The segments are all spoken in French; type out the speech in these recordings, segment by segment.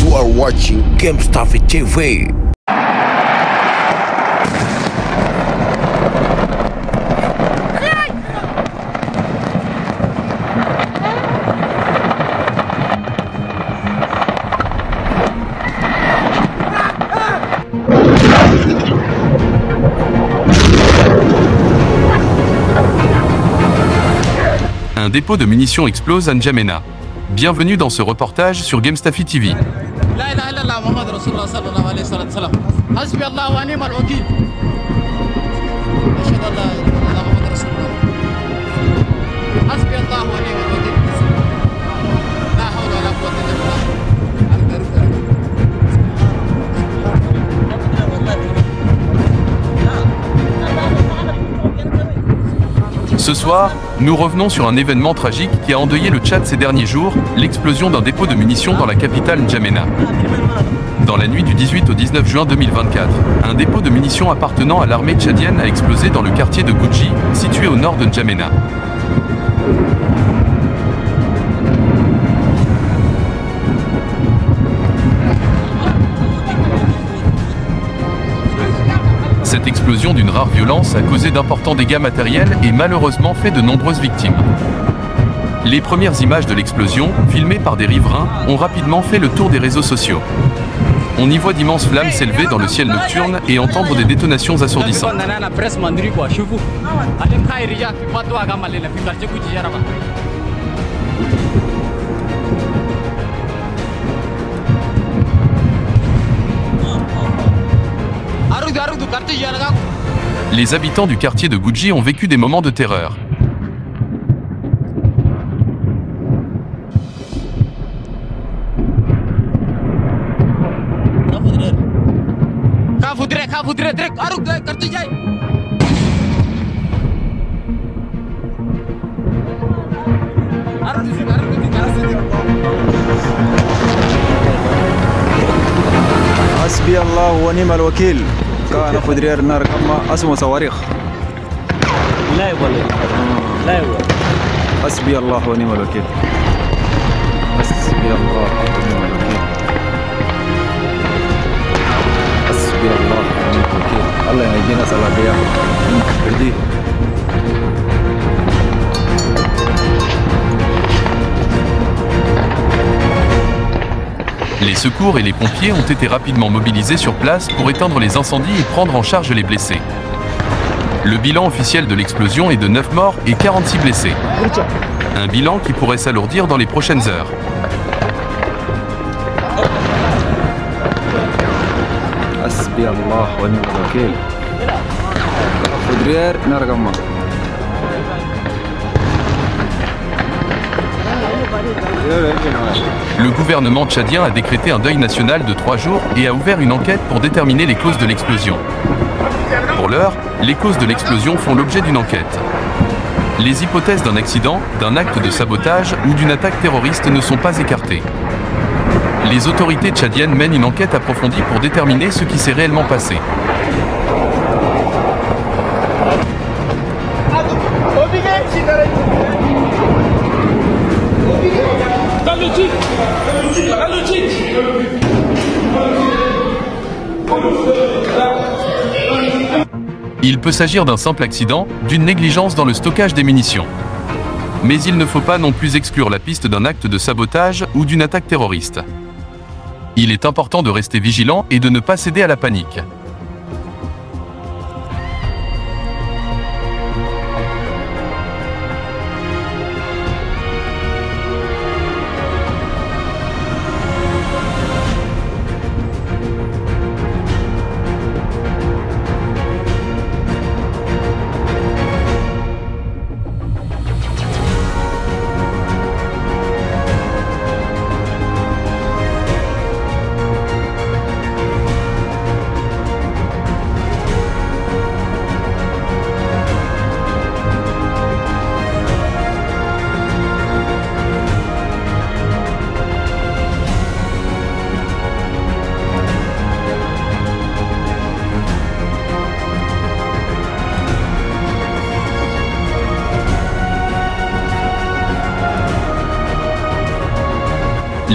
You are watching GameStuff TV. Un dépôt de munitions explose à N'Djamena. Bienvenue dans ce reportage sur GameStuff TV. Ce soir, nous revenons sur un événement tragique qui a endeuillé le Tchad ces derniers jours, l'explosion d'un dépôt de munitions dans la capitale N'Djamena. Dans la nuit du 18 au 19 juin 2024, un dépôt de munitions appartenant à l'armée tchadienne a explosé dans le quartier de Goudji, situé au nord de N'Djamena. Cette explosion d'une rare violence a causé d'importants dégâts matériels et malheureusement fait de nombreuses victimes. Les premières images de l'explosion, filmées par des riverains, ont rapidement fait le tour des réseaux sociaux. On y voit d'immenses flammes s'élever dans le ciel nocturne et entendre des détonations assourdissantes. Les habitants du quartier de Goudji ont vécu des moments de terreur. حسبي الله ونعم الوكيل كان فدرير نار كما اسمه صواريخ لا يولد لا يولد حسبي الله ونعم الوكيل حسبي الله ونعم الوكيل حسبي الله ونعم الوكيل الله يهدينا صلاحيا بردي. Les secours et les pompiers ont été rapidement mobilisés sur place pour éteindre les incendies et prendre en charge les blessés. Le bilan officiel de l'explosion est de 9 morts et 46 blessés. Un bilan qui pourrait s'alourdir dans les prochaines heures. Le gouvernement tchadien a décrété un deuil national de 3 jours et a ouvert une enquête pour déterminer les causes de l'explosion. Pour l'heure, les causes de l'explosion font l'objet d'une enquête. Les hypothèses d'un accident, d'un acte de sabotage ou d'une attaque terroriste ne sont pas écartées. Les autorités tchadiennes mènent une enquête approfondie pour déterminer ce qui s'est réellement passé. Il peut s'agir d'un simple accident, d'une négligence dans le stockage des munitions. Mais il ne faut pas non plus exclure la piste d'un acte de sabotage ou d'une attaque terroriste. Il est important de rester vigilant et de ne pas céder à la panique.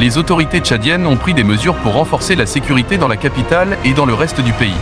les autorités tchadiennes ont pris des mesures pour renforcer la sécurité dans la capitale et dans le reste du pays.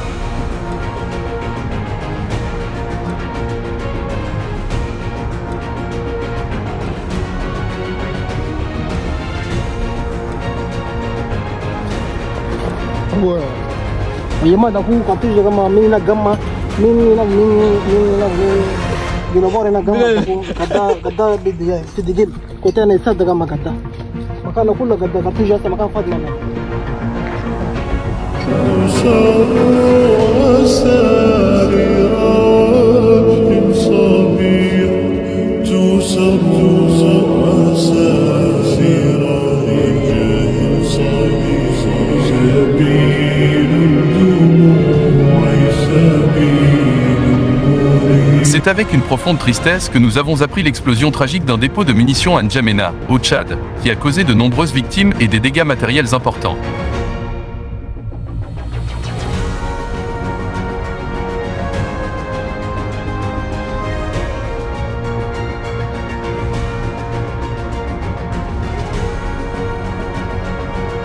C'est avec une profonde tristesse que nous avons appris l'explosion tragique d'un dépôt de munitions à N'Djamena, au Tchad, qui a causé de nombreuses victimes et des dégâts matériels importants.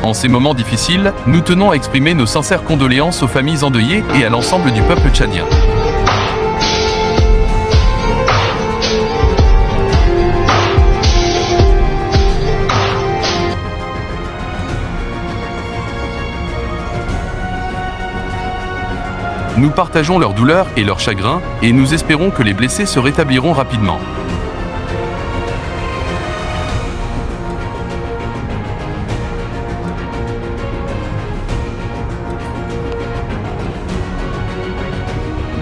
En ces moments difficiles, nous tenons à exprimer nos sincères condoléances aux familles endeuillées et à l'ensemble du peuple tchadien. Nous partageons leur douleur et leur chagrin, et nous espérons que les blessés se rétabliront rapidement.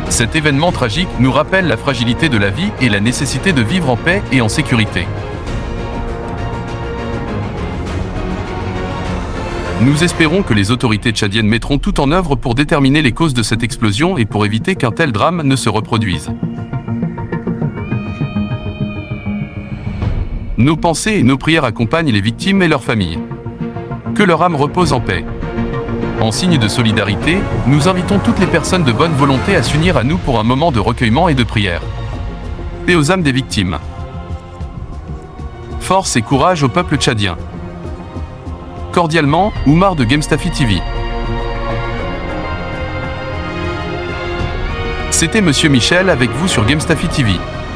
Cet événement tragique nous rappelle la fragilité de la vie et la nécessité de vivre en paix et en sécurité. Nous espérons que les autorités tchadiennes mettront tout en œuvre pour déterminer les causes de cette explosion et pour éviter qu'un tel drame ne se reproduise. Nos pensées et nos prières accompagnent les victimes et leurs familles. Que leur âme repose en paix. En signe de solidarité, nous invitons toutes les personnes de bonne volonté à s'unir à nous pour un moment de recueillement et de prière. Paix aux âmes des victimes. Force et courage au peuple tchadien. Cordialement, Oumar de Gemstafi TV. C'était Monsieur Michel avec vous sur Gemstafi TV.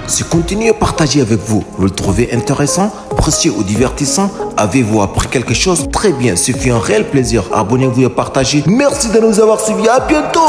Si continuez à partager avec vous, vous le trouvez intéressant, précieux ou divertissant, avez-vous appris quelque chose? Très bien, ce fut un réel plaisir. Abonnez-vous et partagez. Merci de nous avoir suivis, à bientôt.